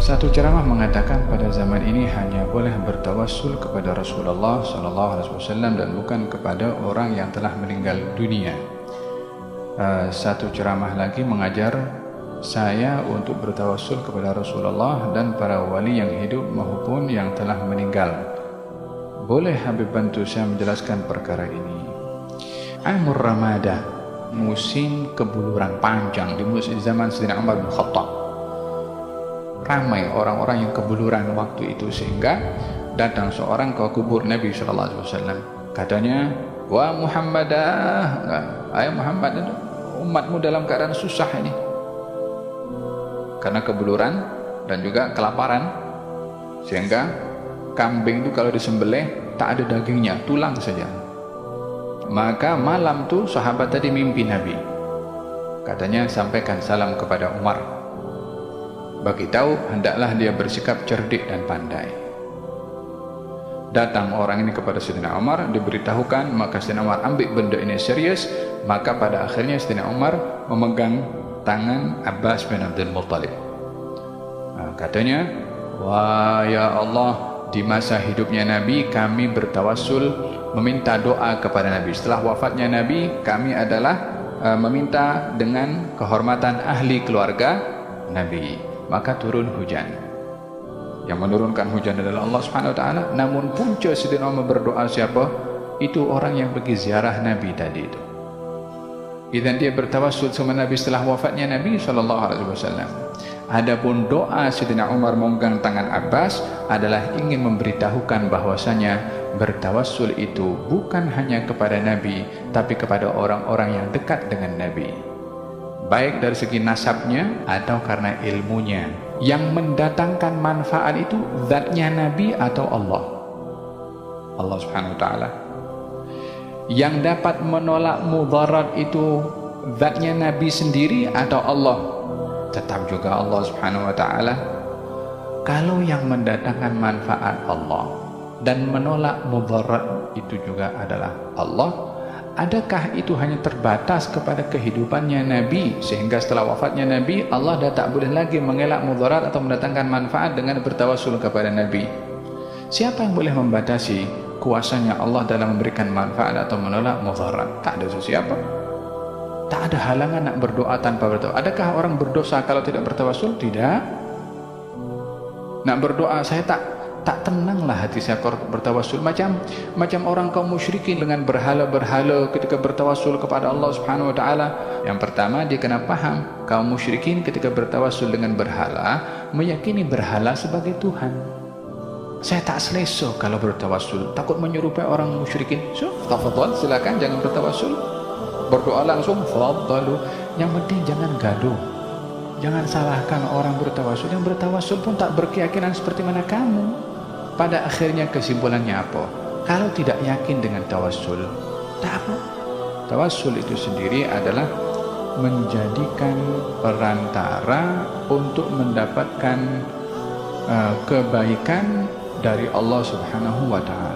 Satu ceramah mengatakan pada zaman ini hanya boleh bertawassul kepada Rasulullah SAW dan bukan kepada orang yang telah meninggal dunia. Satu ceramah lagi mengajar saya untuk bertawassul kepada Rasulullah dan para wali yang hidup maupun yang telah meninggal. Boleh Habib bantu saya menjelaskan perkara ini? Amur Ramadah, musim kebuluran panjang di zaman Sayyidina Umar bin Khattab. Ramai orang-orang yang kebuluran waktu itu sehingga datang seorang ke kubur Nabi SAW. Katanya, "Wa Muhammadah, ayah Muhammad, umatmu dalam keadaan susah ini karena kebuluran dan juga kelaparan, sehingga kambing itu kalau disembelih tak ada dagingnya, tulang saja." Maka malam tu sahabat tadi mimpi Nabi. Katanya, sampaikan salam kepada Umar, bagi tahu hendaklah dia bersikap cerdik dan pandai. Datang orang ini kepada Sayyidina Umar, diberitahukan, maka Sayyidina Umar ambil benda ini serius. Maka pada akhirnya Sayyidina Umar memegang tangan Abbas bin Abdul Muttalib. Katanya, "Wah ya Allah, di masa hidupnya Nabi kami bertawassul meminta doa kepada Nabi. Setelah wafatnya Nabi, kami adalah meminta dengan kehormatan ahli keluarga Nabi. Maka turun hujan. Yang menurunkan hujan adalah Allah Subhanahu Wa Taala. Namun punca Sayyidina Umar berdoa siapa? Itu orang yang pergi ziarah Nabi tadi itu. Dan dia bertawassul sama Nabi setelah wafatnya Nabi SAW. Adapun doa Sayyidina Umar memegang tangan Abbas adalah ingin memberitahukan bahwasanya bertawassul itu bukan hanya kepada Nabi, tapi kepada orang-orang yang dekat dengan Nabi, baik dari segi nasabnya atau karena ilmunya. Yang mendatangkan manfaat itu zatnya Nabi atau Allah? Allah Subhanahu Wa Taala. Yang dapat menolak mudarat itu zatnya Nabi sendiri atau Allah? Tetap juga Allah Subhanahu Wa Taala. Kalau yang mendatangkan manfaat Allah dan menolak mudarat itu juga adalah Allah, adakah itu hanya terbatas kepada kehidupannya Nabi sehingga setelah wafatnya Nabi Allah dah tak boleh lagi mengelak mudarat atau mendatangkan manfaat dengan bertawassul kepada Nabi? Siapa yang boleh membatasi kuasanya Allah dalam memberikan manfaat atau menolak mudarat? Tak ada sesiapa. Tak ada halangan nak berdoa tanpa bertawassul. Adakah orang berdosa kalau tidak bertawassul? Tidak. Nak berdoa, saya tak tenanglah hati saya kalau bertawassul. Macam orang kaum musyrikin dengan berhala-berhala ketika bertawassul kepada Allah Subhanahu Wa Taala. Yang pertama, dia kena faham kaum musyrikin ketika bertawassul dengan berhala meyakini berhala sebagai Tuhan. Saya tak selesa kalau bertawassul, takut menyerupai orang musyrikin. So, tafadhal, silakan, jangan bertawassul. Berdoa langsung, fadhalu. Yang penting jangan gaduh. Jangan salahkan orang bertawassul. Yang bertawassul pun tak berkeyakinan seperti mana kamu. Pada akhirnya kesimpulannya apa? Kalau tidak yakin dengan tawassul, tak apa. Tawassul itu sendiri adalah menjadikan perantara untuk mendapatkan kebaikan dari Allah Subhanahu Wa Taala.